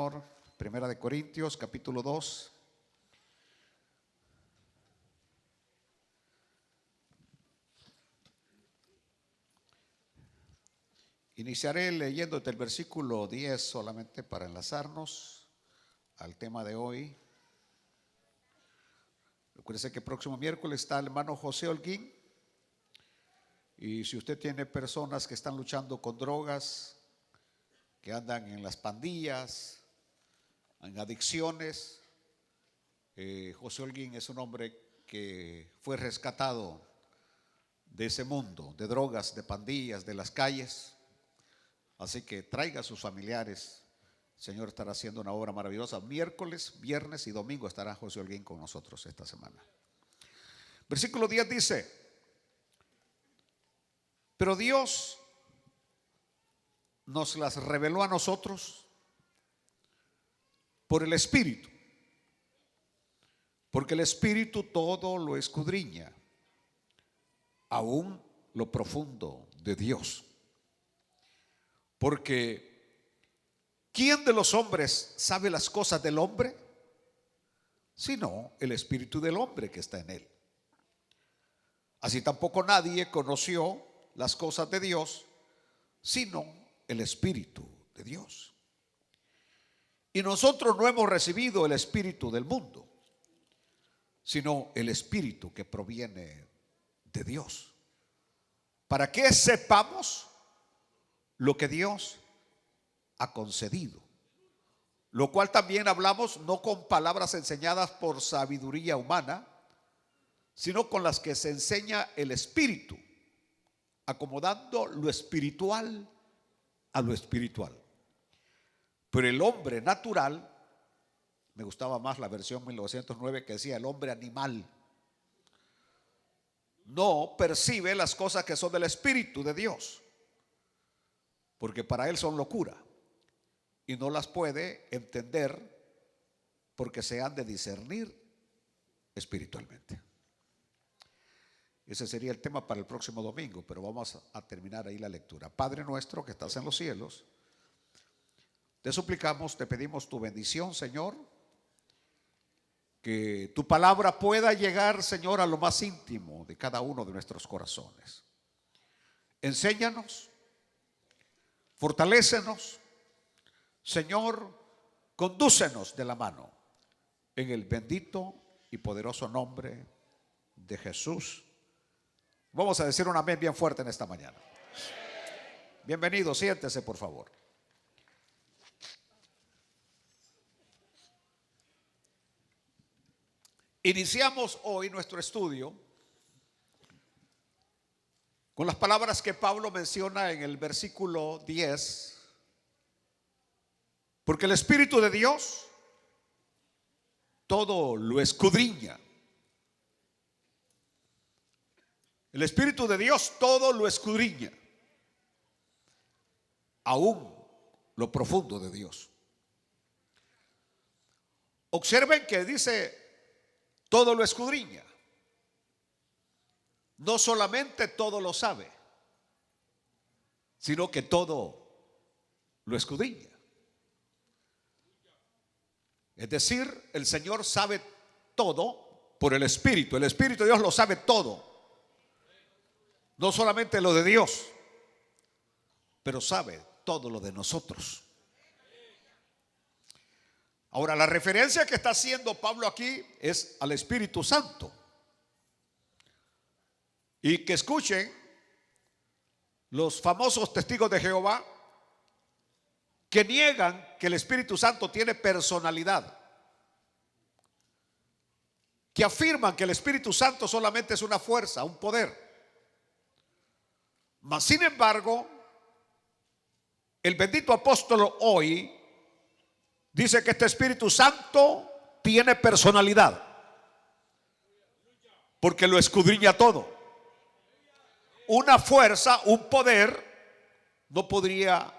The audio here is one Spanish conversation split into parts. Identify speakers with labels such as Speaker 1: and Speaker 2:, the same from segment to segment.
Speaker 1: Señor. Primera de Corintios, capítulo 2. Iniciaré leyendo desde el versículo 10 solamente para enlazarnos al tema de hoy. Recuerde que el próximo miércoles está el hermano José Holguín. Y si usted tiene personas que están luchando con drogas, que andan en las pandillas, en adicciones, José Holguín es un hombre que fue rescatado de ese mundo, de drogas, de pandillas, de las calles. Así que traiga a sus familiares. El Señor estará haciendo una obra maravillosa. Miércoles, viernes y domingo estará José Holguín con nosotros esta semana. Versículo 10 dice: pero Dios nos las reveló a nosotros por el Espíritu, porque el Espíritu todo lo escudriña, aún lo profundo de Dios. Porque ¿quién de los hombres sabe las cosas del hombre? Sino el Espíritu del hombre que está en él. Así tampoco nadie conoció las cosas de Dios, sino el Espíritu de Dios. Y nosotros no hemos recibido el espíritu del mundo, sino el Espíritu que proviene de Dios, para que sepamos lo que Dios ha concedido, lo cual también hablamos no con palabras enseñadas por sabiduría humana, sino con las que se enseña el Espíritu, acomodando lo espiritual a lo espiritual. Pero el hombre natural, me gustaba más la versión 1909 que decía el hombre animal, no percibe las cosas que son del Espíritu de Dios, porque para él son locura y no las puede entender porque se han de discernir espiritualmente. Ese sería el tema para el próximo domingo, pero vamos a terminar ahí la lectura. Padre nuestro que estás en los cielos, te suplicamos, te pedimos tu bendición, Señor, que tu palabra pueda llegar, Señor, a lo más íntimo de cada uno de nuestros corazones. Enséñanos, fortalécenos, Señor, condúcenos de la mano, en el bendito y poderoso nombre de Jesús. Vamos a decir un amén bien fuerte en esta mañana. Bienvenido, siéntese por favor. Iniciamos hoy nuestro estudio con las palabras que Pablo menciona en el versículo 10. Porque el Espíritu de Dios todo lo escudriña. El Espíritu de Dios todo lo escudriña, aún lo profundo de Dios. Observen que dice todo lo escudriña. No solamente todo lo sabe, sino que todo lo escudriña. Es decir, el Señor sabe todo por el Espíritu. El Espíritu de Dios lo sabe todo. No solamente lo de Dios, pero sabe todo lo de nosotros. Ahora, la referencia que está haciendo Pablo aquí es al Espíritu Santo. Y que escuchen los famosos testigos de Jehová que niegan que el Espíritu Santo tiene personalidad, que afirman que el Espíritu Santo solamente es una fuerza, un poder. Mas sin embargo, el bendito apóstol hoy dice que este Espíritu Santo tiene personalidad, porque lo escudriña todo. Una fuerza, un poder no podría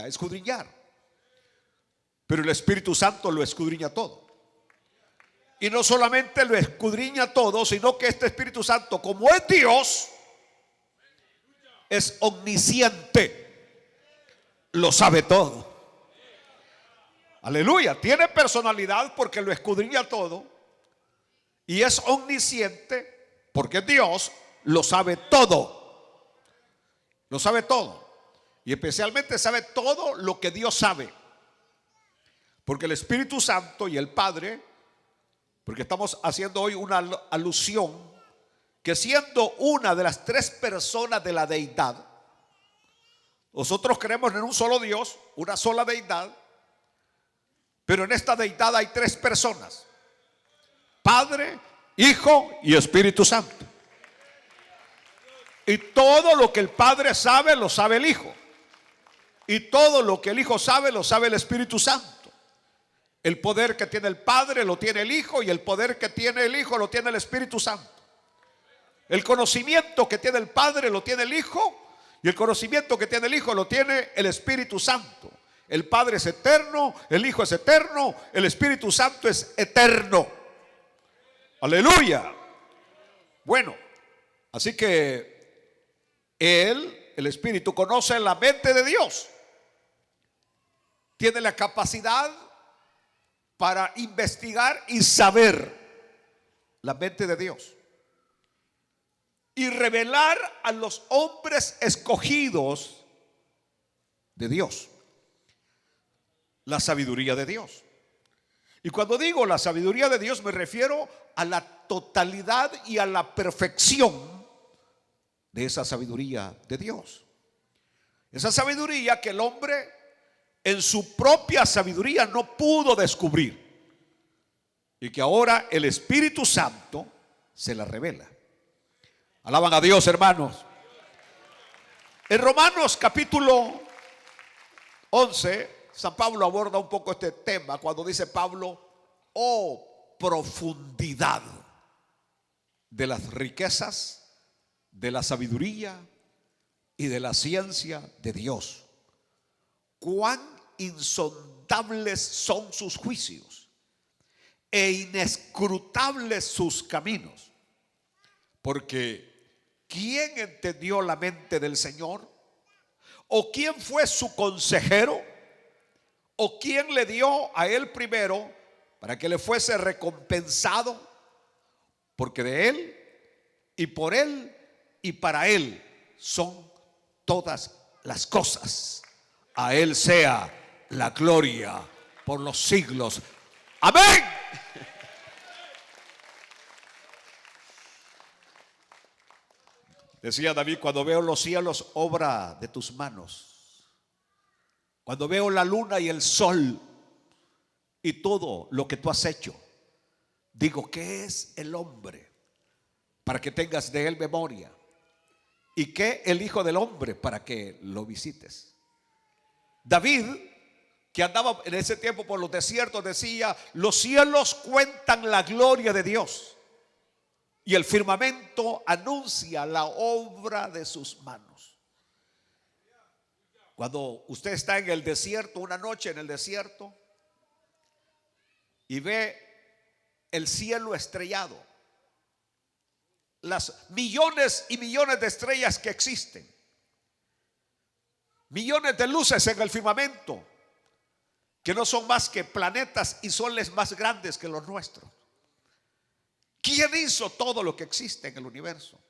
Speaker 1: escudriñar, pero el Espíritu Santo lo escudriña todo. Y no solamente lo escudriña todo, sino que este Espíritu Santo, como es Dios, es omnisciente, lo sabe todo. Aleluya, tiene personalidad porque lo escudriña todo y es omnisciente porque Dios lo sabe todo. Lo sabe todo. Y especialmente sabe todo lo que Dios sabe. Porque el Espíritu Santo y el Padre, porque estamos haciendo hoy una alusión, que siendo una de las tres personas de la deidad, nosotros creemos en un solo Dios, una sola deidad, pero en esta deidad hay tres personas: Padre, Hijo y Espíritu Santo. Y todo lo que el Padre sabe, lo sabe el Hijo. Y todo lo que el Hijo sabe, lo sabe el Espíritu Santo. El poder que tiene el Padre lo tiene el Hijo, y el poder que tiene el Hijo lo tiene el Espíritu Santo. El conocimiento que tiene el Padre lo tiene el Hijo, y el conocimiento que tiene el Hijo lo tiene el Espíritu Santo. El Padre es eterno, el Hijo es eterno, el Espíritu Santo es eterno. Aleluya. Bueno, así que Él, el Espíritu, conoce la mente de Dios. Tiene la capacidad para investigar y saber la mente de Dios y revelar a los hombres escogidos de Dios la sabiduría de Dios. Y cuando digo la sabiduría de Dios, me refiero a la totalidad y a la perfección de esa sabiduría de Dios. Esa sabiduría que el hombre en su propia sabiduría no pudo descubrir, y que ahora el Espíritu Santo se la revela. Alaban a Dios, hermanos. En Romanos capítulo 11, San Pablo aborda un poco este tema cuando dice Pablo: oh profundidad de las riquezas, de la sabiduría y de la ciencia de Dios. Cuán insondables son sus juicios e inescrutables sus caminos. Porque ¿quién entendió la mente del Señor? ¿O quién fue su consejero? ¿O quién le dio a él primero para que le fuese recompensado? Porque de él y por él y para él son todas las cosas. A él sea la gloria por los siglos. Amén. Decía David: cuando veo los cielos, obra de tus manos. Cuando veo la luna y el sol y todo lo que tú has hecho, digo: ¿qué es el hombre para que tengas de él memoria? ¿Y qué el Hijo del Hombre para que lo visites? David, que andaba en ese tiempo por los desiertos, decía: los cielos cuentan la gloria de Dios, y el firmamento anuncia la obra de sus manos. Cuando usted está en el desierto, una noche en el desierto, y ve el cielo estrellado, las millones y millones de estrellas que existen, millones de luces en el firmamento, que no son más que planetas y soles más grandes que los nuestros. ¿Quién hizo todo lo que existe en el universo?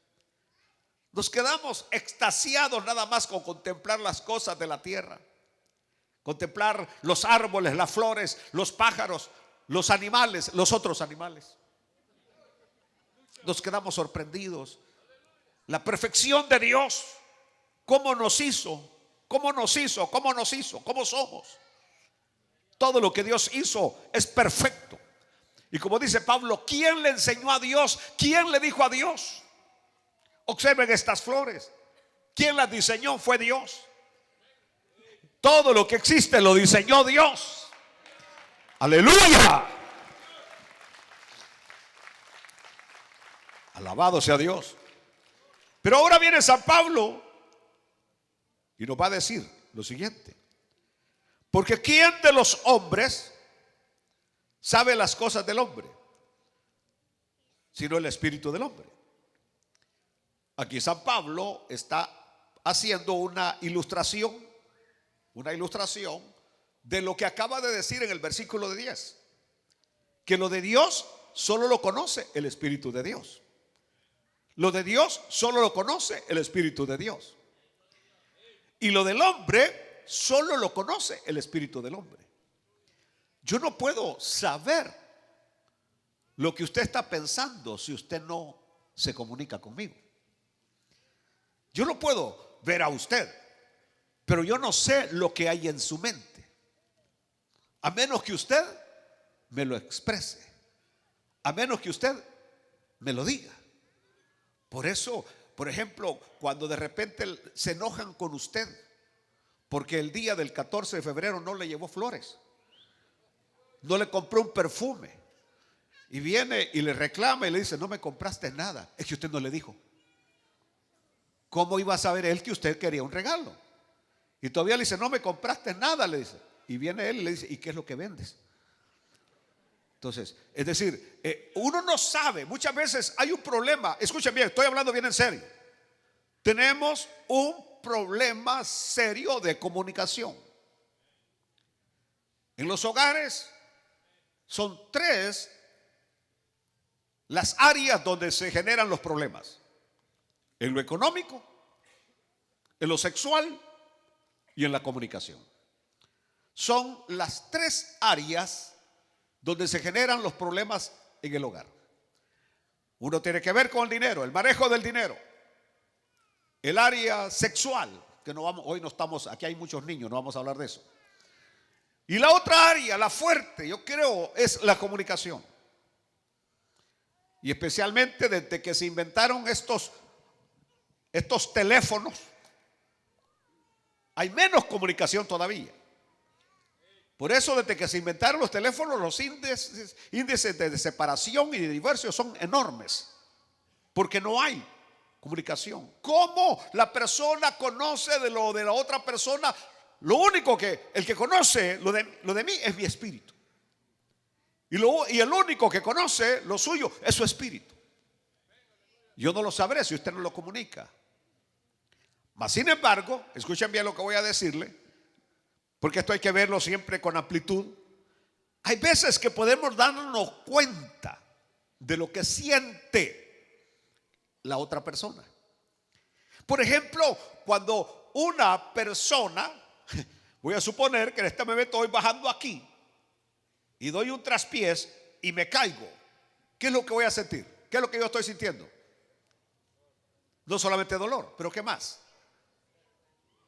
Speaker 1: Nos quedamos extasiados nada más con contemplar las cosas de la tierra, contemplar los árboles, las flores, los pájaros, los animales, los otros animales. Nos quedamos sorprendidos. La perfección de Dios, cómo nos hizo, cómo nos hizo, cómo nos hizo, cómo somos. Todo lo que Dios hizo es perfecto. Y como dice Pablo, ¿quién le enseñó a Dios? ¿Quién le dijo a Dios? Observen estas flores. ¿Quién las diseñó? Fue Dios. Todo lo que existe lo diseñó Dios. Aleluya. Alabado sea Dios. Pero ahora viene San Pablo y nos va a decir lo siguiente: porque ¿quién de los hombres sabe las cosas del hombre, sino el espíritu del hombre? Aquí San Pablo está haciendo una ilustración de lo que acaba de decir en el versículo de 10, que lo de Dios solo lo conoce el Espíritu de Dios. Lo de Dios solo lo conoce el Espíritu de Dios. Y lo del hombre solo lo conoce el Espíritu del hombre. Yo no puedo saber lo que usted está pensando si usted no se comunica conmigo. Yo no puedo ver a usted, pero yo no sé lo que hay en su mente, a menos que usted me lo exprese, a menos que usted me lo diga. Por eso, por ejemplo, cuando de repente se enojan con usted porque el día del 14 de febrero no le llevó flores, no le compró un perfume, y viene y le reclama y le dice: no me compraste nada, es que usted no le dijo. ¿Cómo iba a saber él que usted quería un regalo? Y todavía le dice: no me compraste nada, le dice. Y viene él y le dice: ¿y qué es lo que vendes? Entonces, es decir, uno no sabe. Muchas veces hay un problema. Escuchen bien, estoy hablando bien en serio. Tenemos un problema serio de comunicación. En los hogares son 3 las áreas donde se generan los problemas: en lo económico, en lo sexual y en la comunicación. Son las 3 áreas donde se generan los problemas en el hogar. Uno tiene que ver con el dinero, el manejo del dinero. El área sexual, que no vamos, hoy no estamos, aquí hay muchos niños, no vamos a hablar de eso. Y la otra área, la fuerte, yo creo, es la comunicación. Y especialmente desde que se inventaron estos teléfonos, hay menos comunicación todavía. Por eso, desde que se inventaron los teléfonos, los índices de separación y de divorcio son enormes, porque no hay comunicación. ¿Cómo la persona conoce de lo de la otra persona? Lo único que, el que conoce lo de mí es mi espíritu. Y el único que conoce lo suyo es su espíritu. Yo no lo sabré si usted no lo comunica. Mas sin embargo, escuchen bien lo que voy a decirle, porque esto hay que verlo siempre con amplitud. Hay veces que podemos darnos cuenta de lo que siente la otra persona. Por ejemplo, cuando una persona, voy a suponer que en este momento estoy bajando aquí y doy un traspiés y me caigo, ¿qué es lo que voy a sentir? ¿Qué es lo que yo estoy sintiendo? No solamente dolor, pero ¿qué más?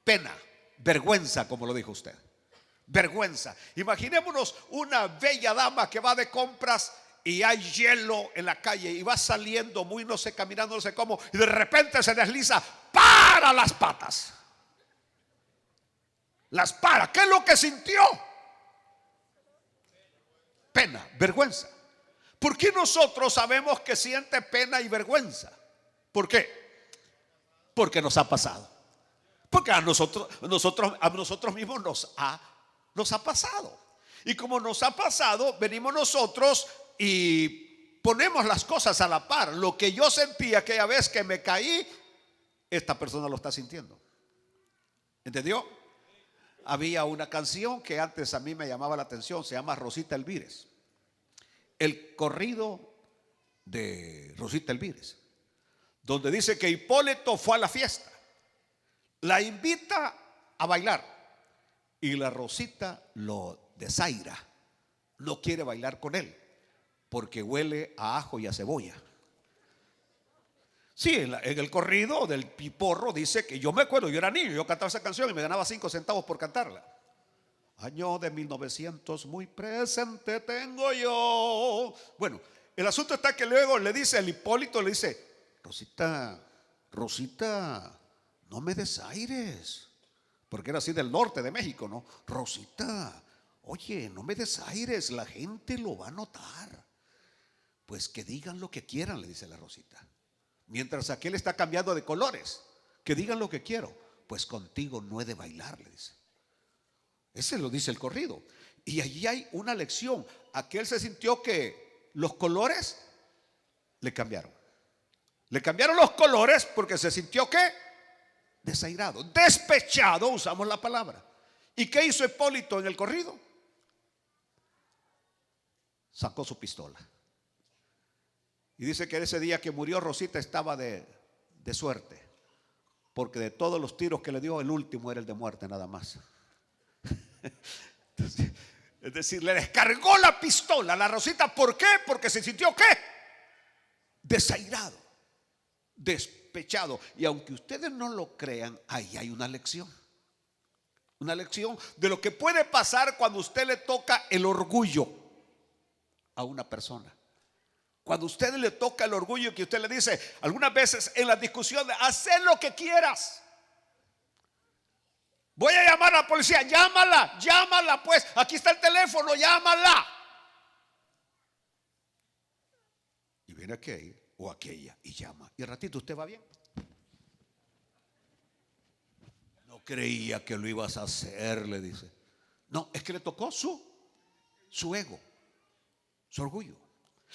Speaker 1: Pena, vergüenza, como lo dijo usted. Vergüenza. Imaginémonos una bella dama que va de compras y hay hielo en la calle y va saliendo muy, no sé, caminando, no sé cómo, y de repente se desliza, para las patas. Las para. ¿Qué es lo que sintió? Pena, vergüenza. ¿Por qué nosotros sabemos que siente pena y vergüenza? ¿Por qué? Porque nos ha pasado. Porque a nosotros mismos nos ha pasado. Y como nos ha pasado, venimos nosotros y ponemos las cosas a la par. Lo que yo sentí aquella vez que me caí, esta persona lo está sintiendo. ¿Entendió? Había una canción que antes a mí me llamaba la atención, se llama Rosita Elvírez. El corrido de Rosita Elvírez, donde dice que Hipólito fue a la fiesta, la invita a bailar y la Rosita lo desaira, no quiere bailar con él porque huele a ajo y a cebolla. Sí, en el corrido del Piporro dice que yo me acuerdo, yo era niño, yo cantaba esa canción y me ganaba 5 centavos por cantarla. Año de 1900 muy presente tengo yo. Bueno, el asunto está que luego le dice el Hipólito, le dice: Rosita, no me desaires, porque era así del norte de México, ¿no? Rosita, oye, no me desaires, la gente lo va a notar. Pues que digan lo que quieran, le dice la Rosita. Mientras aquel está cambiando de colores, que digan lo que quiero, pues contigo no he de bailar, le dice. Ese lo dice el corrido. Y allí hay una lección. Aquel se sintió que los colores le cambiaron. Le cambiaron los colores porque se sintió que desairado, despechado, usamos la palabra. ¿Y qué hizo Hipólito en el corrido? Sacó su pistola. Y dice que ese día que murió Rosita estaba de suerte, porque de todos los tiros que le dio, el último era el de muerte nada más. Entonces, es decir, le descargó la pistola a la Rosita. ¿Por qué? Porque se sintió ¿qué? Desairado, despechado. Y aunque ustedes no lo crean, ahí hay una lección. Una lección de lo que puede pasar cuando usted le toca el orgullo a una persona. Cuando usted le toca el orgullo, que usted le dice algunas veces en las discusiones: haz lo que quieras. Voy a llamar a la policía. Llámala pues. Aquí está el teléfono, llámala. Y viene aquel o aquella y llama. Y al ratito usted va bien. No creía que lo ibas a hacer, le dice. No, es que le tocó su ego, su orgullo.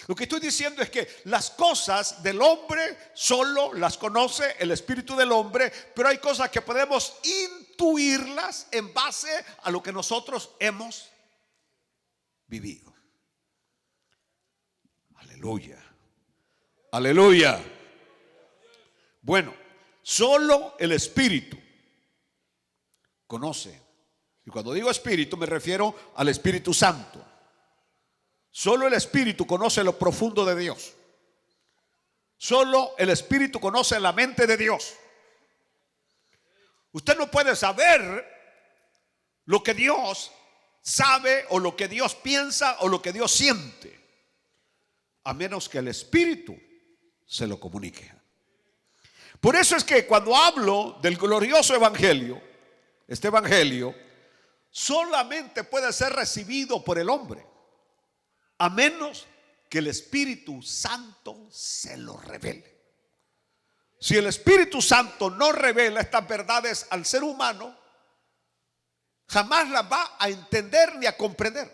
Speaker 1: Lo que estoy diciendo es que las cosas del hombre solo las conoce el espíritu del hombre, pero hay cosas que podemos intuirlas en base a lo que nosotros hemos vivido. Aleluya. Aleluya. Bueno, solo el espíritu conoce. Y cuando digo espíritu me refiero al Espíritu Santo. Solo el Espíritu conoce lo profundo de Dios. Solo el Espíritu conoce la mente de Dios. Usted no puede saber lo que Dios sabe, o lo que Dios piensa, o lo que Dios siente, a menos que el Espíritu se lo comunique. Por eso es que cuando hablo del glorioso evangelio, este evangelio solamente puede ser recibido por el hombre, a menos que el Espíritu Santo se lo revele. Si el Espíritu Santo no revela estas verdades al ser humano, jamás las va a entender ni a comprender.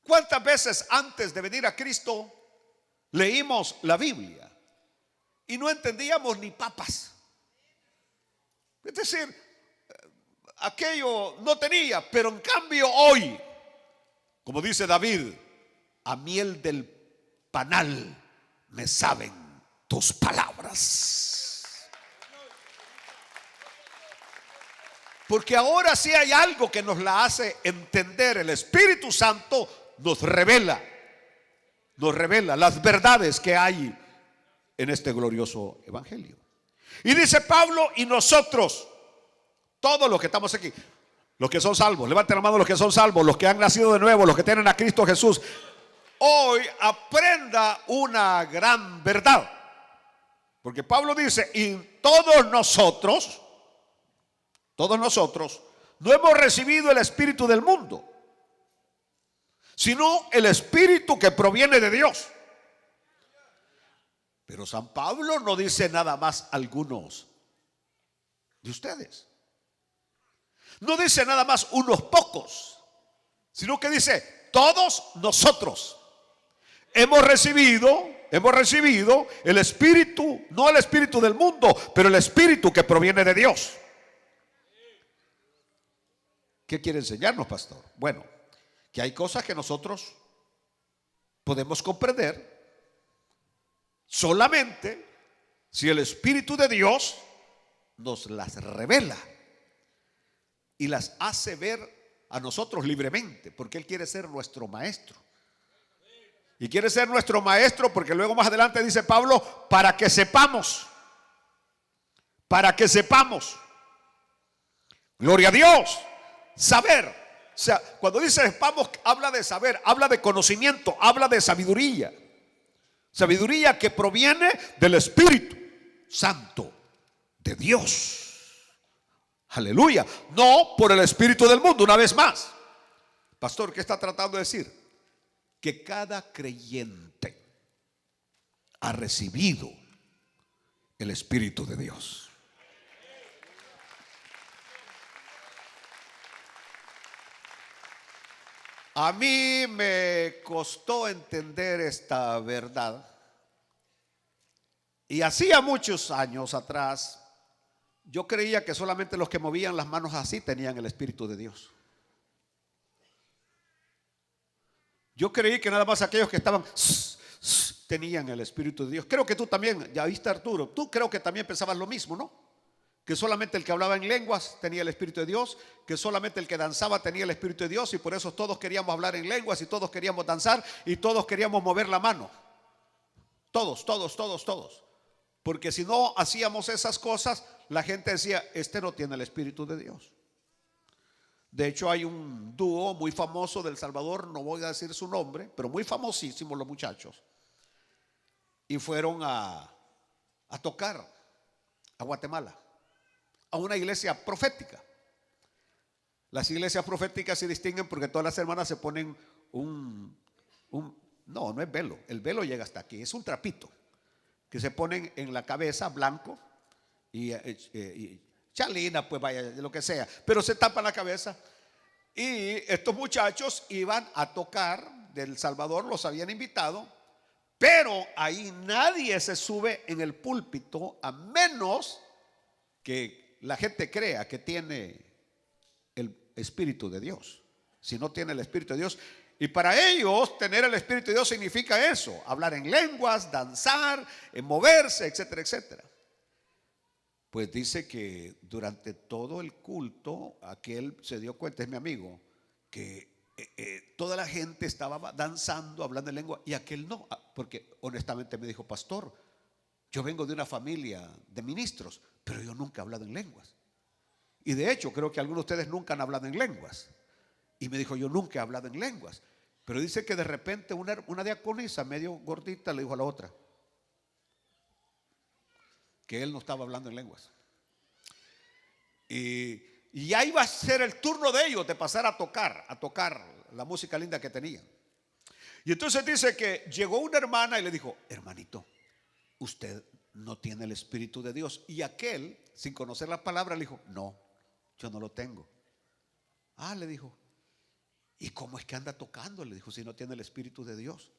Speaker 1: ¿Cuántas veces antes de venir a Cristo leímos la Biblia y no entendíamos ni papas? Es decir, aquello no tenía, pero en cambio hoy, como dice David, a miel del panal me saben tus palabras. Porque ahora sí hay algo que nos la hace entender. El Espíritu Santo nos revela las verdades que hay en este glorioso evangelio. Y dice Pablo: y nosotros, todos los que estamos aquí, los que son salvos, levanten la mano los que son salvos, los que han nacido de nuevo, los que tienen a Cristo Jesús, hoy aprenda una gran verdad. Porque Pablo dice: y todos nosotros no hemos recibido el espíritu del mundo, sino el espíritu que proviene de Dios. Pero San Pablo no dice nada más algunos de ustedes. No dice nada más unos pocos, sino que dice: todos nosotros hemos recibido el espíritu, no el espíritu del mundo, pero el espíritu que proviene de Dios. ¿Qué quiere enseñarnos, pastor? Bueno, que hay cosas que nosotros podemos comprender solamente si el Espíritu de Dios nos las revela y las hace ver a nosotros libremente, porque Él quiere ser nuestro maestro. Y quiere ser nuestro maestro porque luego más adelante dice Pablo: para que sepamos. Gloria a Dios. Saber. O sea, cuando dice sepamos, habla de saber, habla de conocimiento, habla de sabiduría. Sabiduría que proviene del Espíritu Santo de Dios. Aleluya. No por el espíritu del mundo. Una vez más, pastor, ¿qué está tratando de decir? Que cada creyente ha recibido el Espíritu de Dios. A mí me costó entender esta verdad. Y hacía muchos años atrás Yo creía que solamente los que movían las manos así tenían el Espíritu de Dios. Yo creí que nada más aquellos que estaban tenían el Espíritu de Dios. Creo que tú también, ya viste, Arturo, tú creo que también pensabas lo mismo, ¿no? Que solamente el que hablaba en lenguas tenía el Espíritu de Dios, que solamente el que danzaba tenía el Espíritu de Dios, y por eso todos queríamos hablar en lenguas y todos queríamos danzar y todos queríamos mover la mano. Todos. Porque si no hacíamos esas cosas, la gente decía, este no tiene el Espíritu de Dios. De hecho, hay un dúo muy famoso del Salvador, no voy a decir su nombre, pero muy famosísimos los muchachos. Y fueron a tocar a Guatemala, a una iglesia profética. Las iglesias proféticas se distinguen porque todas las hermanas se ponen no es velo, el velo llega hasta aquí, es un trapito que se ponen en la cabeza, blanco, y chalina, pues vaya, lo que sea, pero se tapan la cabeza. Y estos muchachos iban a tocar del Salvador, los habían invitado, pero ahí nadie se sube en el púlpito a menos que la gente crea que tiene el Espíritu de Dios. Si no tiene el Espíritu de Dios, y para ellos tener el Espíritu de Dios significa eso: hablar en lenguas, danzar, moverse, etcétera, etcétera. Pues dice que durante todo el culto, aquel se dio cuenta, es mi amigo, que toda la gente estaba danzando, hablando en lengua, y aquel no, porque honestamente me dijo: pastor, yo vengo de una familia de ministros, pero yo nunca he hablado en lenguas. Y de hecho creo que algunos de ustedes nunca han hablado en lenguas. Y me dijo: yo nunca he hablado en lenguas. Pero dice que de repente una diaconisa medio gordita le dijo a la otra que él no estaba hablando en lenguas. Y ya iba a ser el turno de ellos de pasar a tocar la música linda que tenían. Y entonces dice que llegó una hermana y le dijo: hermanito, usted no tiene el Espíritu de Dios. Y aquel, sin conocer la palabra, le dijo: no, yo no lo tengo. Le dijo: ¿y cómo es que anda tocando? Le dijo, si no tiene el Espíritu de Dios.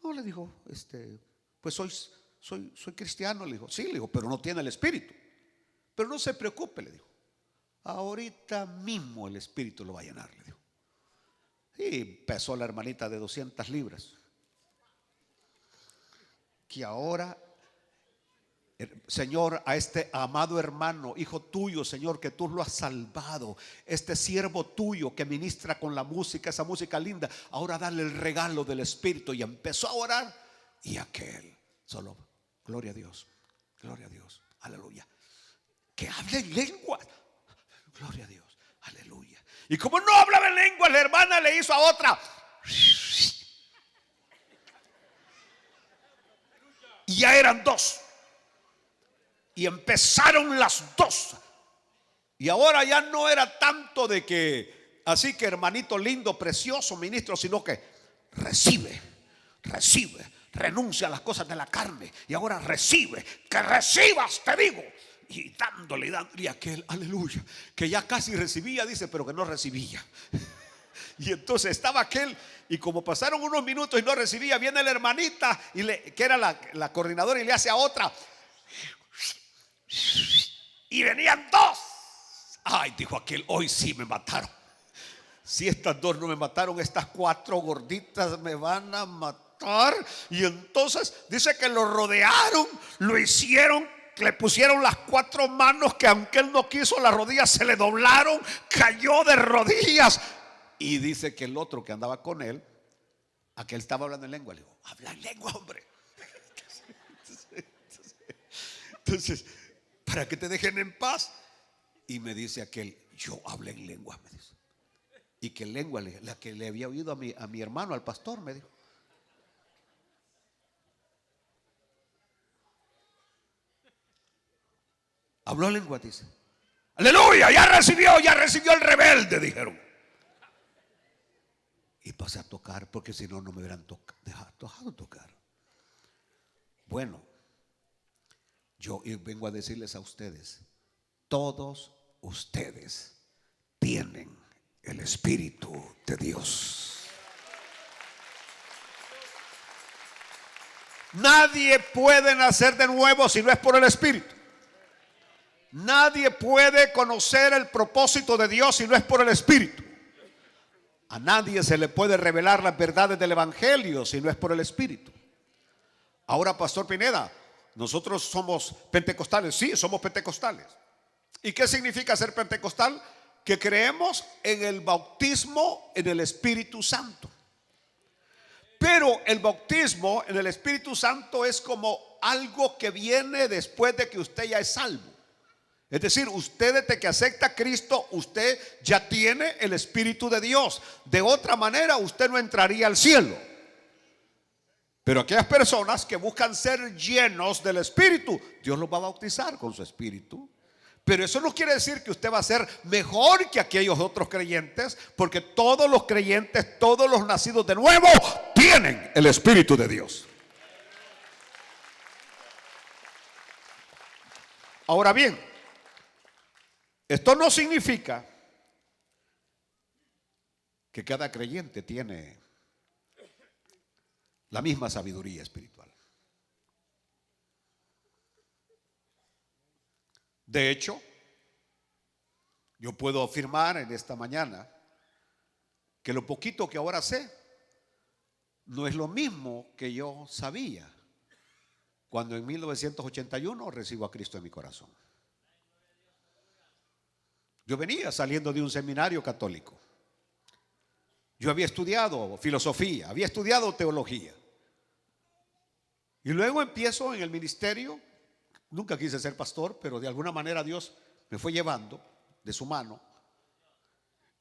Speaker 1: No, le dijo, pues soy cristiano. Le dijo, sí, le dijo, pero no tiene el Espíritu. Pero no se preocupe, le dijo, ahorita mismo el Espíritu lo va a llenar, le dijo. Y pesó la hermanita de 200 libras. Que ahora, Señor, a este amado hermano, hijo tuyo, Señor, que tú lo has salvado, este siervo tuyo que ministra con la música, esa música linda, ahora dale el regalo del Espíritu. Y empezó a orar, y aquel solo, gloria a Dios, aleluya, que hable en lengua, gloria a Dios, aleluya. Y como no hablaba en lengua, la hermana le hizo a otra, y ya eran dos. Y empezaron las dos. Y ahora ya no era tanto de que, así que hermanito lindo, precioso, ministro, sino que recibe, renuncia a las cosas de la carne. Y ahora recibe, que recibas, te digo. Y dándole, y aquel, aleluya, que ya casi recibía, dice, pero que no recibía. Y entonces estaba aquel, y como pasaron unos minutos y no recibía, viene la hermanita, que era la coordinadora, y le hace a otra. Y venían dos. Ay, dijo aquel, hoy sí me mataron. Si estas dos no me mataron, estas cuatro gorditas me van a matar. Y entonces dice que lo rodearon, lo hicieron, le pusieron las cuatro manos, que aunque él no quiso, las rodillas se le doblaron, cayó de rodillas. Y dice que el otro que andaba con él, aquel estaba hablando en lengua, le dijo, habla en lengua, hombre. Entonces, para que te dejen en paz. Y me dice aquel, yo hablé en lengua, me dice. Y que lengua, la que le había oído a mi hermano, al pastor, me dijo. Habló lengua, dice. Aleluya, ya recibió el rebelde, dijeron. Y pasé a tocar, porque si no, no me hubieran dejado tocar. Bueno, yo vengo a decirles a ustedes, todos ustedes tienen el Espíritu de Dios. Nadie puede nacer de nuevo si no es por el Espíritu. Nadie puede conocer el propósito de Dios si no es por el Espíritu. A nadie se le puede revelar las verdades del Evangelio si no es por el Espíritu. Ahora, Pastor Pineda, nosotros somos pentecostales. Sí, somos pentecostales. ¿Y qué significa ser pentecostal? Que creemos en el bautismo en el Espíritu Santo. Pero el bautismo en el Espíritu Santo es como algo que viene después de que usted ya es salvo. Es decir, usted desde que acepta a Cristo, usted ya tiene el Espíritu de Dios. De otra manera, usted no entraría al cielo. Pero aquellas personas que buscan ser llenos del Espíritu, Dios los va a bautizar con su Espíritu. Pero eso no quiere decir que usted va a ser mejor que aquellos otros creyentes, porque todos los creyentes, todos los nacidos de nuevo, tienen el Espíritu de Dios. Ahora bien, esto no significa que cada creyente tiene la misma sabiduría espiritual. De hecho, yo puedo afirmar en esta mañana que lo poquito que ahora sé no es lo mismo que yo sabía cuando en 1981 recibo a Cristo en mi corazón. Yo venía saliendo de un seminario católico. Yo había estudiado filosofía, había estudiado teología. Y luego empiezo en el ministerio. Nunca quise ser pastor, pero de alguna manera Dios me fue llevando de su mano.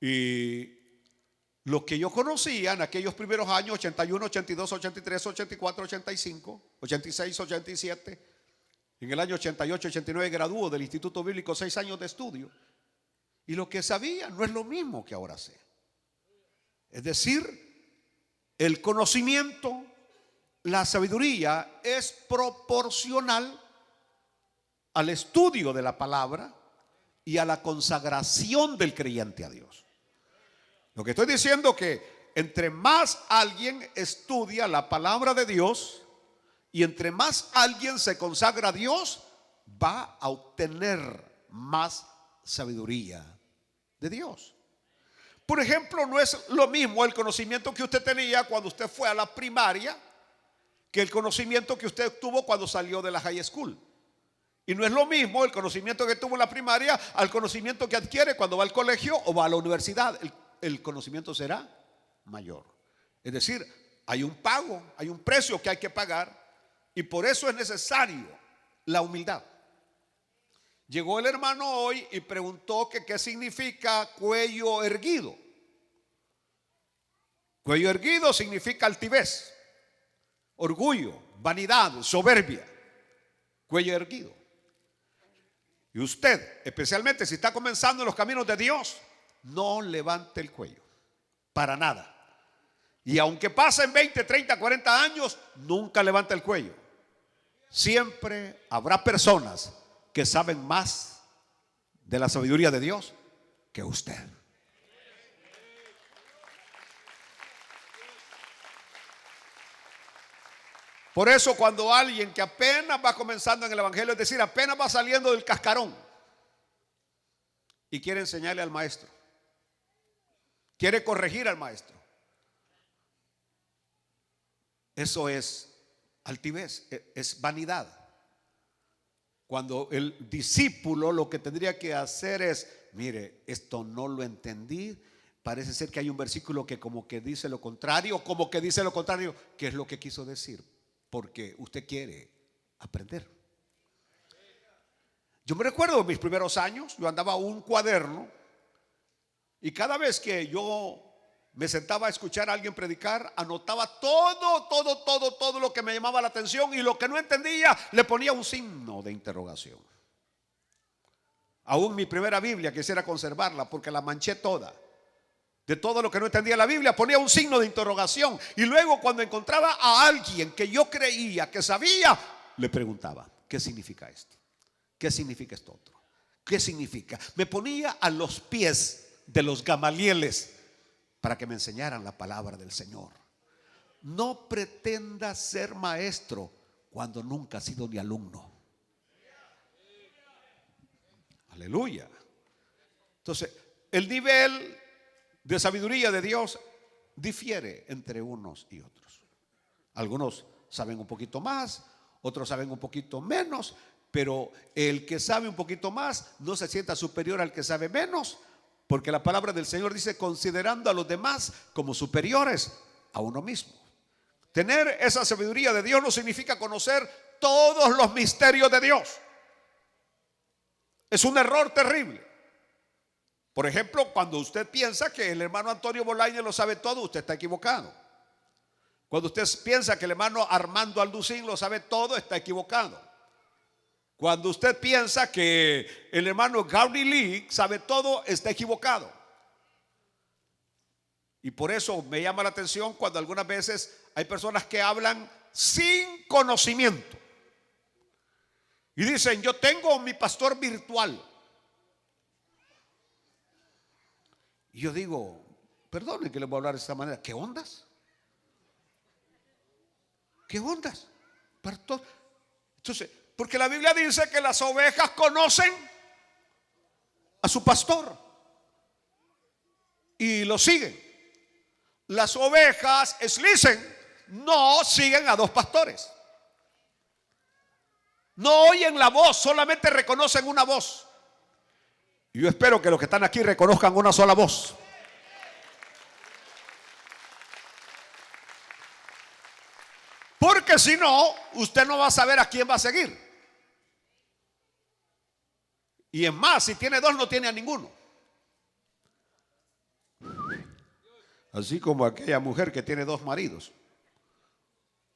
Speaker 1: Y lo que yo conocía en aquellos primeros años, 81, 82, 83, 84, 85, 86, 87, en el año 88, 89 graduó del Instituto Bíblico, 6 años de estudio. Y lo que sabía no es lo mismo que ahora sé. Es decir, el conocimiento, la sabiduría es proporcional al estudio de la palabra y a la consagración del creyente a Dios. Lo que estoy diciendo es que entre más alguien estudia la palabra de Dios y entre más alguien se consagra a Dios, va a obtener más sabiduría de Dios. Por ejemplo, no es lo mismo el conocimiento que usted tenía cuando usted fue a la primaria que el conocimiento que usted tuvo cuando salió de la high school. Y no es lo mismo el conocimiento que tuvo en la primaria al conocimiento que adquiere cuando va al colegio o va a la universidad. El conocimiento será mayor. Es decir, hay un pago, hay un precio que hay que pagar, y por eso es necesario la humildad. Llegó el hermano hoy y preguntó que qué significa cuello erguido. Cuello erguido significa altivez, orgullo, vanidad, soberbia. Cuello erguido. Y usted, especialmente si está comenzando en los caminos de Dios, no levante el cuello, para nada. Y aunque pasen 20, 30, 40 años, nunca levante el cuello. Siempre habrá personas que saben más de la sabiduría de Dios que usted. Por eso cuando alguien que apenas va comenzando en el evangelio, es decir, apenas va saliendo del cascarón y quiere enseñarle al maestro, quiere corregir al maestro, eso es altivez, es vanidad. Cuando el discípulo lo que tendría que hacer es, mire, esto no lo entendí, parece ser que hay un versículo que como que dice lo contrario, ¿qué es lo que quiso decir? Porque usted quiere aprender. Yo me recuerdo en mis primeros años, yo andaba un cuaderno y cada vez que yo me sentaba a escuchar a alguien predicar, anotaba todo lo que me llamaba la atención, y lo que no entendía le ponía un signo de interrogación. Aún mi primera Biblia quisiera conservarla porque la manché toda. De todo lo que no entendía la Biblia ponía un signo de interrogación, y luego cuando encontraba a alguien que yo creía que sabía, le preguntaba, ¿qué significa esto? ¿Qué significa esto otro? ¿Qué significa? Me ponía a los pies de los Gamalieles para que me enseñaran la palabra del Señor. No pretenda ser maestro cuando nunca ha sido ni alumno. Aleluya. Entonces, el nivel de sabiduría de Dios difiere entre unos y otros. Algunos saben un poquito más, otros saben un poquito menos, pero el que sabe un poquito más no se sienta superior al que sabe menos, porque la palabra del Señor dice: considerando a los demás como superiores a uno mismo. Tener esa sabiduría de Dios no significa conocer todos los misterios de Dios. Es un error terrible. Por ejemplo, cuando usted piensa que el hermano Antonio Bolaño lo sabe todo, usted está equivocado. Cuando usted piensa que el hermano Armando Alducín lo sabe todo, está equivocado. Cuando usted piensa que el hermano Gary Lee sabe todo, está equivocado. Y por eso me llama la atención cuando algunas veces hay personas que hablan sin conocimiento y dicen: yo tengo mi pastor virtual. Y yo digo: perdonen que les voy a hablar de esta manera, ¿qué ondas? ¿Qué ondas? Pastor. Entonces, porque la Biblia dice que las ovejas conocen a su pastor y lo siguen. Las ovejas Slisen no siguen a dos pastores. No oyen la voz, solamente reconocen una voz. Y yo espero que los que están aquí reconozcan una sola voz. Porque si no, usted no va a saber a quién va a seguir. Y es más, si tiene dos, no tiene a ninguno. Así como aquella mujer que tiene dos maridos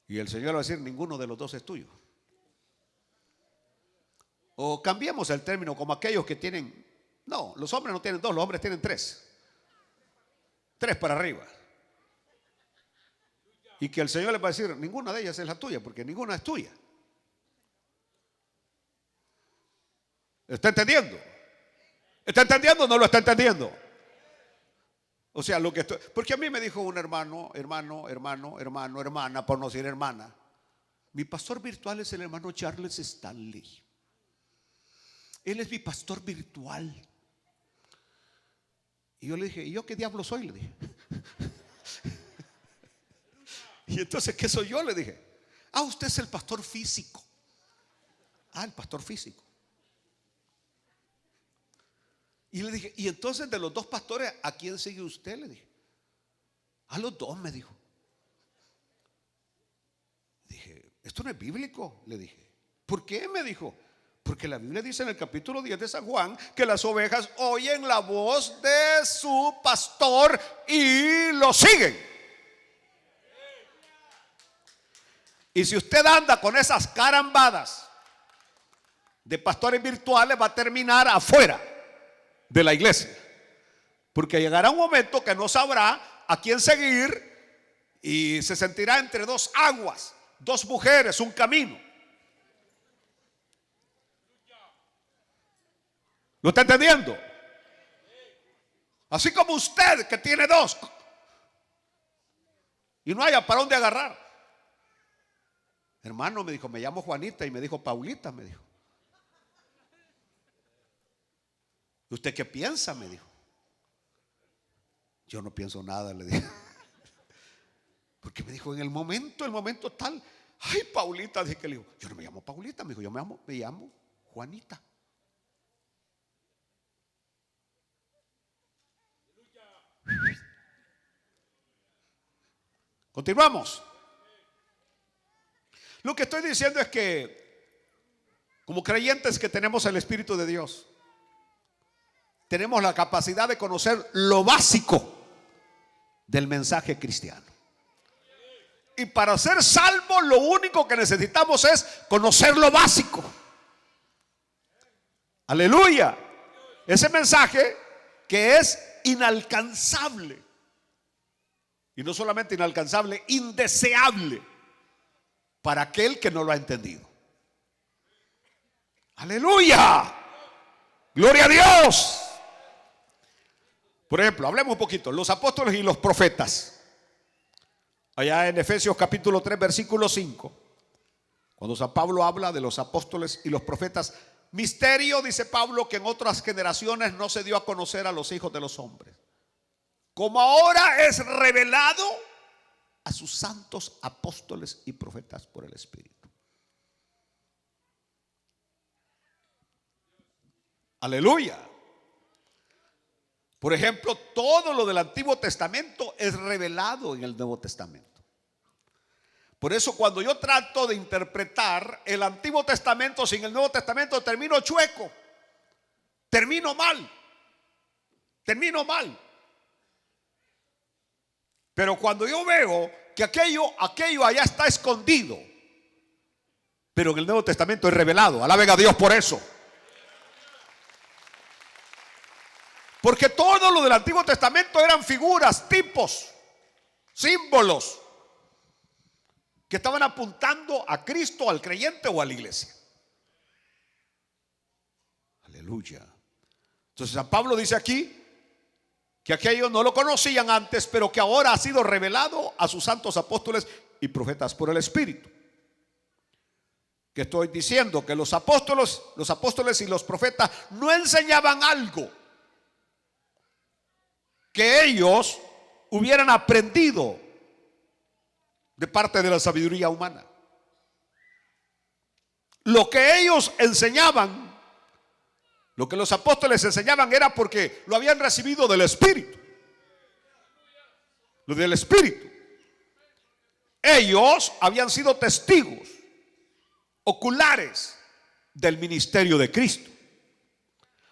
Speaker 1: y el Señor va a decir: ninguno de los dos es tuyo. O cambiemos el término, como aquellos que tienen, no, los hombres no tienen dos, los hombres tienen tres. Tres para arriba. Y que el Señor les va a decir: ninguna de ellas es la tuya, porque ninguna es tuya. ¿Está entendiendo? ¿Está entendiendo o no lo está entendiendo? O sea, lo que estoy, porque a mí me dijo un hermana, por no decir hermana: mi pastor virtual es el hermano Charles Stanley. Él es mi pastor virtual. Y yo le dije: ¿y yo qué diablo soy? Le dije. Y entonces, ¿qué soy yo? Le dije: ah, usted es el pastor físico. Ah, el pastor físico. Y le dije: y entonces, de los dos pastores, ¿a quién sigue usted? Le dije. A los dos, me dijo. Dije: esto no es bíblico, le dije. ¿Por qué? Me dijo. Porque la Biblia dice en el capítulo 10 de San Juan que las ovejas oyen la voz de su pastor y lo siguen. Y si usted anda con esas carambadas de pastores virtuales, va a terminar afuera de la iglesia. Porque llegará un momento que no sabrá a quién seguir y se sentirá entre dos aguas, dos mujeres, un camino. ¿Lo está entendiendo? Así como usted, que tiene dos y no haya para dónde agarrar. Hermano, me dijo: me llamo Juanita, y me dijo Paulita, me dijo. ¿Usted qué piensa? Me dijo. Yo no pienso nada, le dije. Porque me dijo: en el momento tal. Ay, Paulita, dije que le digo: yo no me llamo Paulita, me dijo, yo me llamo Juanita. Continuamos. Lo que estoy diciendo es que, como creyentes que tenemos el Espíritu de Dios, tenemos la capacidad de conocer lo básico del mensaje cristiano. Y para ser salvos, lo único que necesitamos es conocer lo básico. Aleluya. Ese mensaje que es inalcanzable. Y no solamente inalcanzable, indeseable para aquel que no lo ha entendido. Aleluya. Gloria a Dios. Por ejemplo, hablemos un poquito, los apóstoles y los profetas. Allá en Efesios capítulo 3 versículo 5, cuando San Pablo habla de los apóstoles y los profetas, Misterio, dice Pablo, que en otras generaciones no se dio a conocer a los hijos de los hombres, como ahora es revelado a sus santos apóstoles y profetas por el Espíritu. Aleluya. Por ejemplo, todo lo del Antiguo Testamento es revelado en el Nuevo Testamento. Por eso cuando yo trato de interpretar el Antiguo Testamento sin el Nuevo Testamento, termino chueco, termino mal. Pero cuando yo veo que aquello allá está escondido, pero en el Nuevo Testamento es revelado, alaben a Dios por eso. Porque todo lo del Antiguo Testamento eran figuras, tipos, símbolos que estaban apuntando a Cristo, al creyente o a la iglesia. Aleluya. Entonces San Pablo dice aquí que aquellos no lo conocían antes, pero que ahora ha sido revelado a sus santos apóstoles y profetas por el Espíritu. Que estoy diciendo que los apóstoles y los profetas no enseñaban algo que ellos hubieran aprendido de parte de la sabiduría humana. Lo que ellos enseñaban, lo que los apóstoles enseñaban, era porque lo habían recibido del Espíritu. Lo del Espíritu. Ellos habían sido testigos oculares del ministerio de Cristo.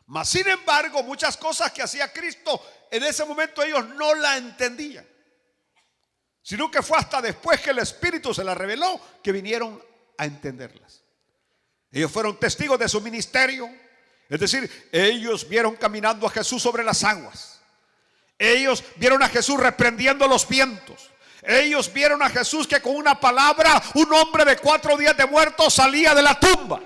Speaker 1: Mas sin embargo, muchas cosas que hacía Cristo en ese momento ellos no la entendían, sino que fue hasta después que el Espíritu se las reveló que vinieron a entenderlas. Ellos fueron testigos de su ministerio, es decir, ellos vieron caminando a Jesús sobre las aguas. Ellos vieron a Jesús reprendiendo los vientos. Ellos vieron a Jesús que con una palabra un hombre de 4 días de muerto salía de la tumba.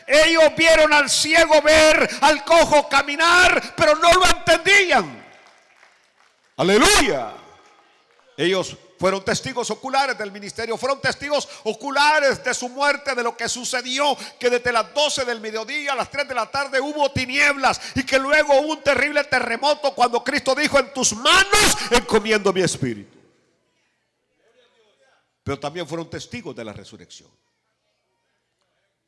Speaker 1: Ellos vieron al ciego ver, al cojo caminar, pero no lo entendían. Aleluya. Ellos fueron testigos oculares del ministerio, fueron testigos oculares de su muerte, de lo que sucedió, que desde las 12 del mediodía a las 3 de la tarde hubo tinieblas y que luego hubo un terrible terremoto cuando Cristo dijo: en tus manos encomiendo mi espíritu. Pero también fueron testigos de la resurrección,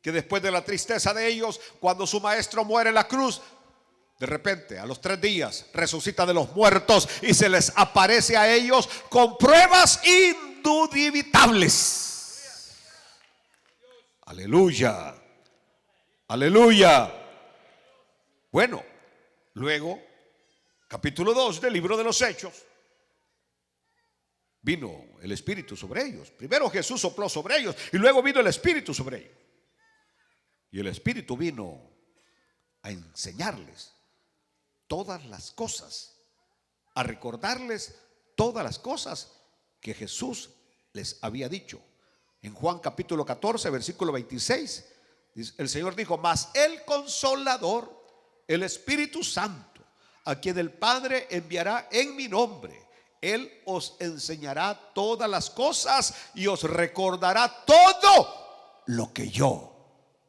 Speaker 1: que después de la tristeza de ellos, cuando su maestro muere en la cruz, de repente a los 3 días resucita de los muertos y se les aparece a ellos con pruebas indubitables. Aleluya, aleluya. Bueno, luego capítulo 2 del libro de los Hechos, vino el Espíritu sobre ellos. Primero Jesús sopló sobre ellos y luego vino el Espíritu sobre ellos. Y el Espíritu vino a enseñarles todas las cosas, a recordarles todas las cosas que Jesús les había dicho. En Juan capítulo 14, versículo 26, el Señor dijo: mas el Consolador, el Espíritu Santo, a quien el Padre enviará en mi nombre, Él os enseñará todas las cosas y os recordará todo lo que yo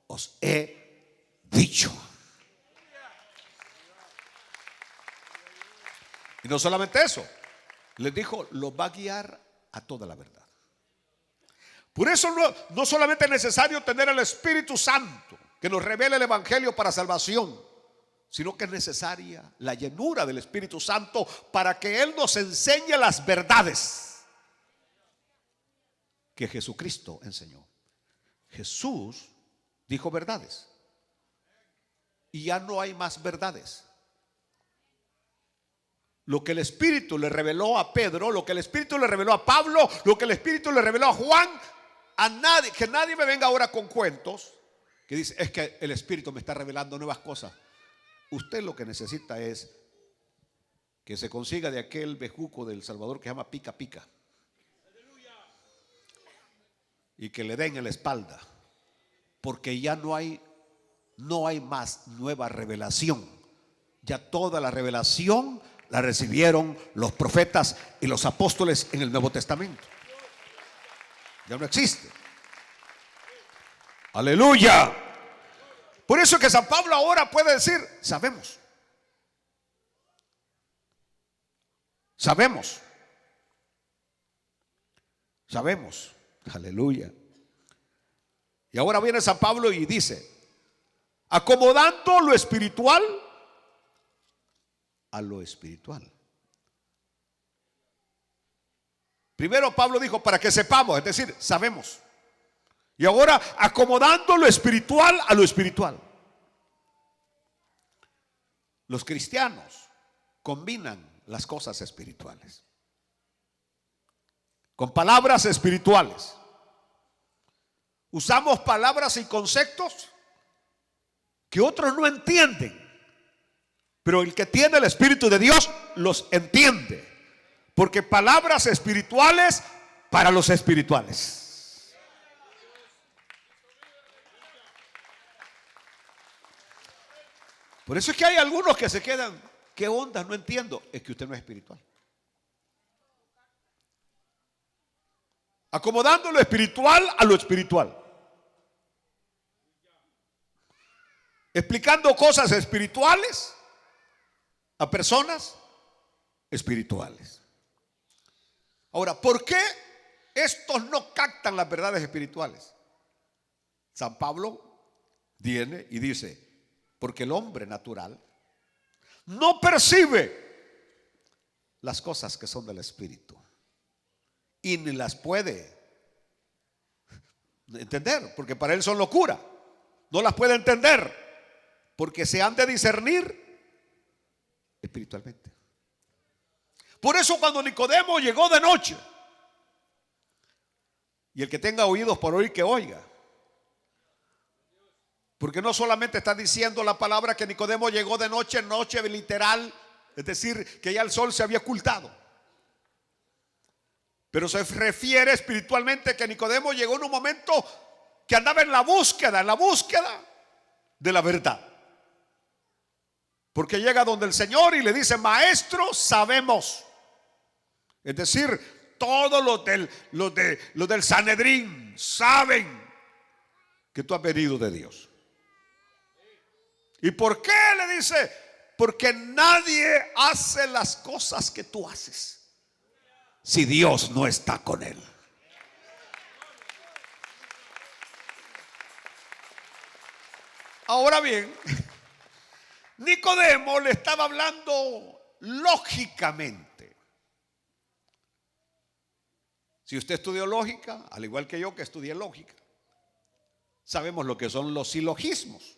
Speaker 1: os he dicho. Y no solamente eso, les dijo: los va a guiar a toda la verdad. Por eso no solamente es necesario tener el Espíritu Santo que nos revele el Evangelio para salvación, sino que es necesaria la llenura del Espíritu Santo para que Él nos enseñe las verdades que Jesucristo enseñó. Jesús dijo verdades y ya no hay más verdades. Lo que el Espíritu le reveló a Pedro, lo que el Espíritu le reveló a Pablo, lo que el Espíritu le reveló a Juan, a nadie, que nadie me venga ahora con cuentos que dice: es que el Espíritu me está revelando nuevas cosas. Usted lo que necesita es que se consiga de aquel bejuco del Salvador que se llama pica pica y que le den en la espalda, porque ya no hay más nueva revelación. Ya toda la revelación la recibieron los profetas y los apóstoles en el Nuevo Testamento. Ya no existe. Aleluya. Por eso es que San Pablo ahora puede decir, sabemos. Sabemos. Sabemos. Aleluya. Y ahora viene San Pablo y dice, acomodando lo espiritual a lo espiritual. Primero Pablo dijo, para que sepamos, es decir, sabemos. Y ahora acomodando lo espiritual a lo espiritual. Los cristianos combinan las cosas espirituales con palabras espirituales. Usamos palabras y conceptos que otros no entienden, pero el que tiene el Espíritu de Dios los entiende, porque palabras espirituales para los espirituales. Por eso es que hay algunos que se quedan, ¿qué onda? No entiendo. Es que usted no es espiritual. Acomodando lo espiritual a lo espiritual. Explicando cosas espirituales a personas espirituales. Ahora, ¿por qué estos no captan las verdades espirituales? San Pablo viene y dice, porque el hombre natural no percibe las cosas que son del Espíritu y ni las puede entender, porque para él son locura. No las puede entender porque se han de discernir espiritualmente. Por eso cuando Nicodemo llegó de noche, y el que tenga oídos por oír que oiga, porque no solamente está diciendo la palabra que Nicodemo llegó de noche, noche literal, es decir, que ya el sol se había ocultado, pero se refiere espiritualmente que Nicodemo llegó en un momento que andaba en la búsqueda de la verdad. Porque llega donde el Señor y le dice, maestro, sabemos. Es decir, todos los del Sanedrín saben que tú has venido de Dios. ¿Y por qué? Le dice, porque nadie hace las cosas que tú haces si Dios no está con él. Ahora bien, Nicodemo le estaba hablando lógicamente. Si usted estudió lógica, al igual que yo que estudié lógica, sabemos lo que son los silogismos.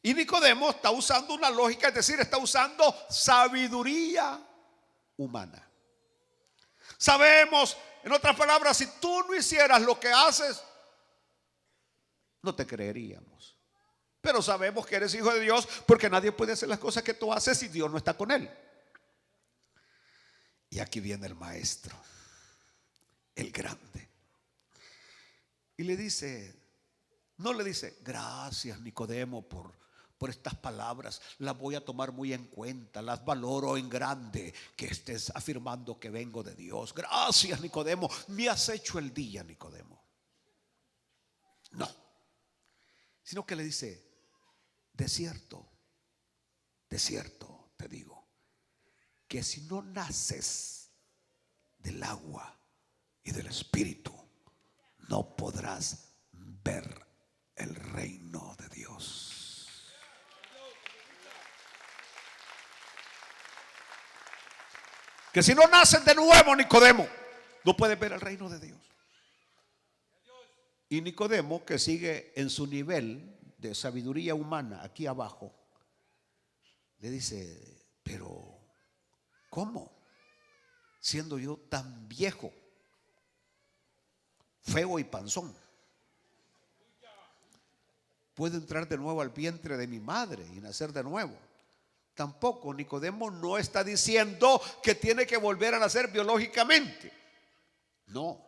Speaker 1: Y Nicodemo está usando una lógica, es decir, está usando sabiduría humana. Sabemos, en otras palabras, si tú no hicieras lo que haces, no te creeríamos. Pero sabemos que eres hijo de Dios porque nadie puede hacer las cosas que tú haces si Dios no está con él. Y aquí viene el maestro, el grande. Y le dice, no le dice, gracias Nicodemo por estas palabras, las voy a tomar muy en cuenta, las valoro en grande, que estés afirmando que vengo de Dios. Gracias Nicodemo, me has hecho el día, Nicodemo. No, sino que le dice, de cierto te digo, que si no naces del agua y del Espíritu, no podrás ver el reino de Dios. Que si no naces de nuevo, Nicodemo, no puedes ver el reino de Dios. Y Nicodemo, que sigue en su nivel de sabiduría humana aquí abajo, le dice, pero ¿cómo? Siendo yo tan viejo, feo y panzón, ¿puedo entrar de nuevo al vientre de mi madre y nacer de nuevo? Tampoco, Nicodemo no está diciendo que tiene que volver a nacer biológicamente. No,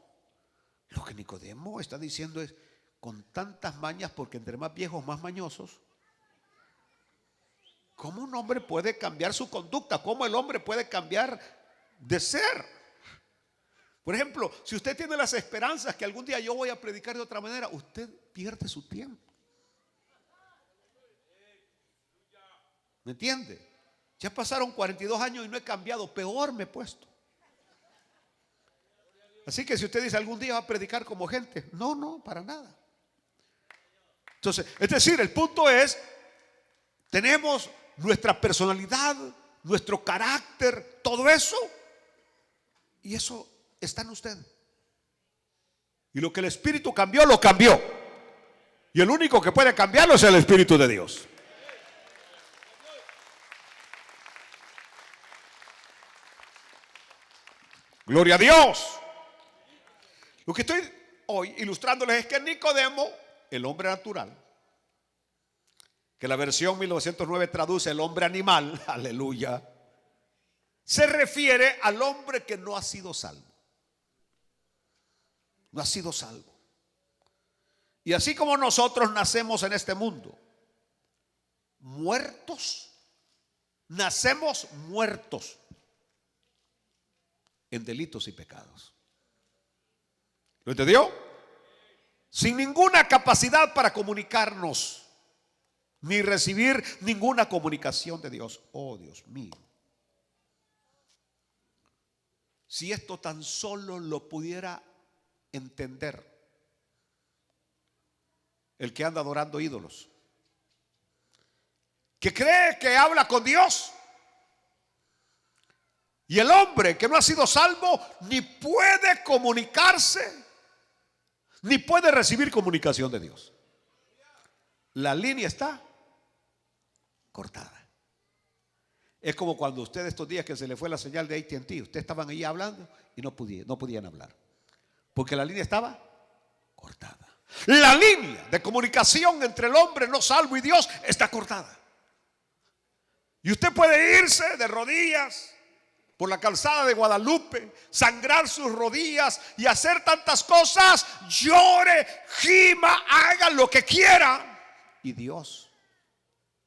Speaker 1: lo que Nicodemo está diciendo es, con tantas mañas, porque entre más viejos más mañosos, ¿cómo un hombre puede cambiar su conducta? ¿Cómo el hombre puede cambiar de ser? Por ejemplo, si usted tiene las esperanzas que algún día yo voy a predicar de otra manera, usted pierde su tiempo. ¿Me entiende? Ya pasaron 42 años y no he cambiado, peor me he puesto. Así que si usted dice algún día va a predicar como gente, no, no, para nada. Entonces, es decir, el punto es, tenemos nuestra personalidad, nuestro carácter, todo eso, y eso está en usted. Y lo que el Espíritu cambió, lo cambió. Y el único que puede cambiarlo es el Espíritu de Dios. Gloria a Dios. Lo que estoy hoy ilustrándoles es que Nicodemo, el hombre natural, que la versión 1909 traduce el hombre animal, aleluya, se refiere al hombre que no ha sido salvo. No ha sido salvo. Y así como nosotros nacemos en este mundo muertos, nacemos muertos en delitos y pecados. ¿Lo entendió? Sin ninguna capacidad para comunicarnos, ni recibir ninguna comunicación de Dios. Oh, Dios mío. Si esto tan solo lo pudiera entender el que anda adorando ídolos, que cree que habla con Dios, y el hombre que no ha sido salvo ni puede comunicarse, ni puede recibir comunicación de Dios. La línea está cortada. Es como cuando usted estos días que se le fue la señal de AT&T, ustedes estaban ahí hablando y no podían hablar, porque la línea estaba cortada. La línea de comunicación entre el hombre no salvo y Dios está cortada. Y usted puede irse de rodillas por la calzada de Guadalupe, sangrar sus rodillas y hacer tantas cosas, llore, gima, haga lo que quiera, y Dios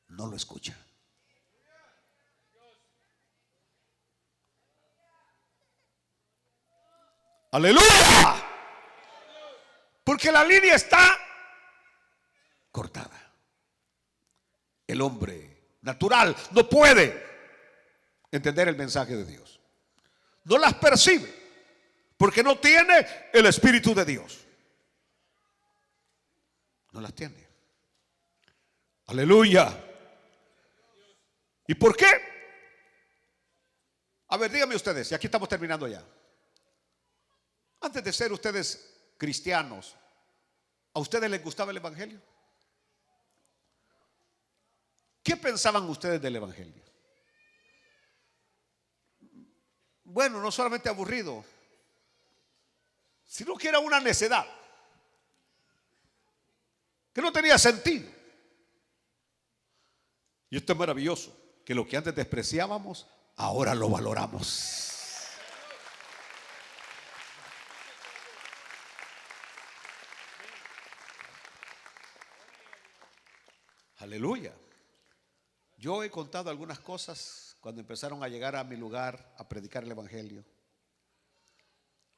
Speaker 1: no lo escucha. Aleluya. Porque la línea está cortada. El hombre natural no puede entender el mensaje de Dios. No las percibe porque no tiene el Espíritu de Dios. No las tiene. Aleluya. ¿Y por qué? A ver, díganme ustedes, y aquí estamos terminando ya. Antes de ser ustedes cristianos, ¿a ustedes les gustaba el Evangelio? ¿Qué pensaban ustedes del Evangelio? Bueno, no solamente aburrido, sino que era una necedad, que no tenía sentido. Y esto es maravilloso, que lo que antes despreciábamos, ahora lo valoramos. Aleluya. Yo he contado algunas cosas cuando empezaron a llegar a mi lugar a predicar el Evangelio.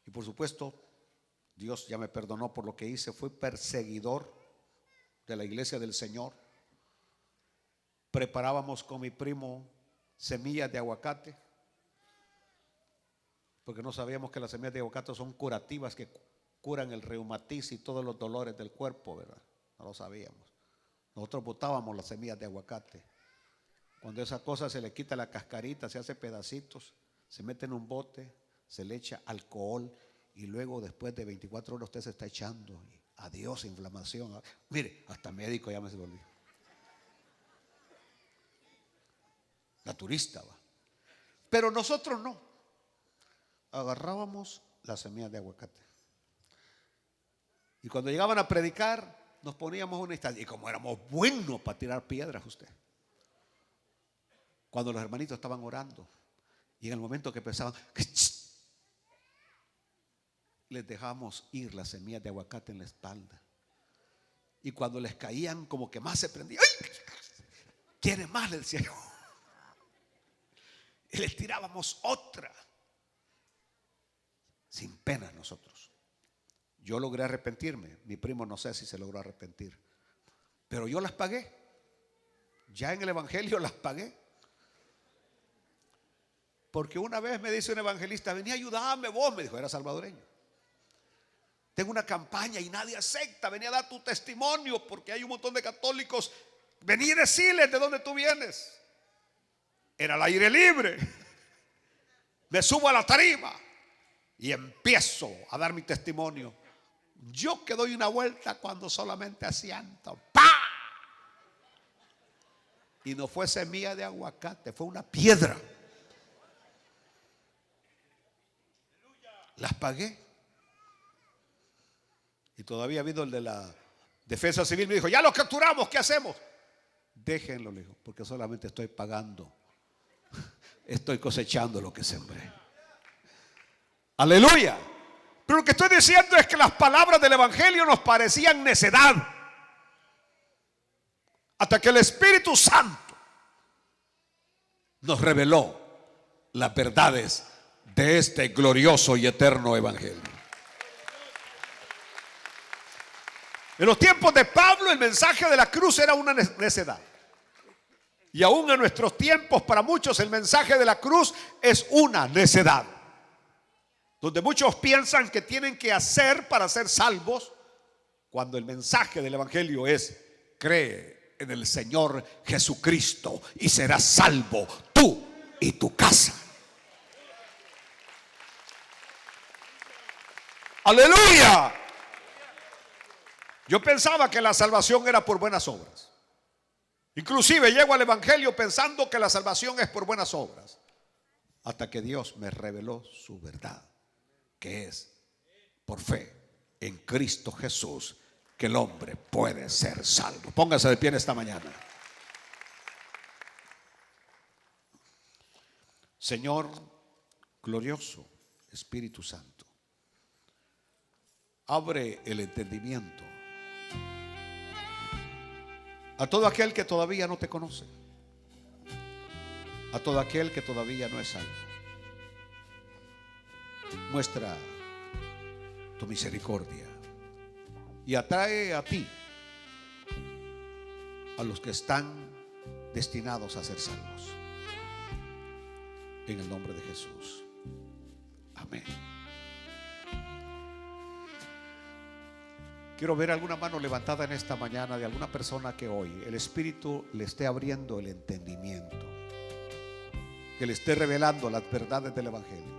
Speaker 1: Y por supuesto, Dios ya me perdonó por lo que hice. Fui perseguidor de la iglesia del Señor. Preparábamos con mi primo semillas de aguacate, porque no sabíamos que las semillas de aguacate son curativas, que curan el reumatismo y todos los dolores del cuerpo, ¿verdad? No lo sabíamos. Nosotros botábamos las semillas de aguacate. Cuando esa cosa se le quita la cascarita, se hace pedacitos, se mete en un bote, se le echa alcohol y luego después de 24 horas usted se está echando. Y adiós, inflamación. Mire, hasta médico ya me se volvió. Naturista va. Pero nosotros no. Agarrábamos las semillas de aguacate. Y cuando llegaban a predicar, nos poníamos una instancia. Y como éramos buenos para tirar piedras usted. Cuando los hermanitos estaban orando y en el momento que pensaban, les dejábamos ir las semillas de aguacate en la espalda. Y cuando les caían como que más se prendían, ¡ay! ¿Quiere más? Les decía yo. Y les tirábamos otra. Sin pena nosotros. Yo logré arrepentirme. Mi primo no sé si se logró arrepentir. Pero yo las pagué. Ya en el evangelio las pagué. Porque una vez me dice un evangelista: vení, ayúdame vos, me dijo, era salvadoreño. Tengo una campaña y nadie acepta. Vení a dar tu testimonio porque hay un montón de católicos. Vení a decirles de dónde tú vienes. Era al aire libre. Me subo a la tarima y empiezo a dar mi testimonio. Yo que doy una vuelta cuando solamente asiento. ¡Pah! Y no fue semilla de aguacate, fue una piedra. Las pagué. Y todavía vino el de la defensa civil, me dijo: ya lo capturamos, ¿qué hacemos? Déjenlo, le dijo, porque solamente estoy pagando. Estoy cosechando lo que sembré. Aleluya. Pero lo que estoy diciendo es que las palabras del evangelio nos parecían necedad, hasta que el Espíritu Santo nos reveló las verdades de este glorioso y eterno evangelio. En los tiempos de Pablo, el mensaje de la cruz era una necedad. Y aún en nuestros tiempos, para muchos, el mensaje de la cruz es una necedad. Donde muchos piensan que tienen que hacer para ser salvos, cuando el mensaje del evangelio es: cree en el Señor Jesucristo y serás salvo tú y tu casa. Aleluya. Yo pensaba que la salvación era por buenas obras. Inclusive llego al evangelio pensando que la salvación es por buenas obras, hasta que Dios me reveló su verdad, que es por fe en Cristo Jesús que el hombre puede ser salvo. Póngase de pie en esta mañana. Señor glorioso, Espíritu Santo, abre el entendimiento a todo aquel que todavía no te conoce, a todo aquel que todavía no es salvo. Muestra tu misericordia y atrae a ti a los que están destinados a ser salvos. En el nombre de Jesús. Amén. Quiero ver alguna mano levantada en esta mañana de alguna persona que hoy el Espíritu le esté abriendo el entendimiento, que le esté revelando las verdades del evangelio.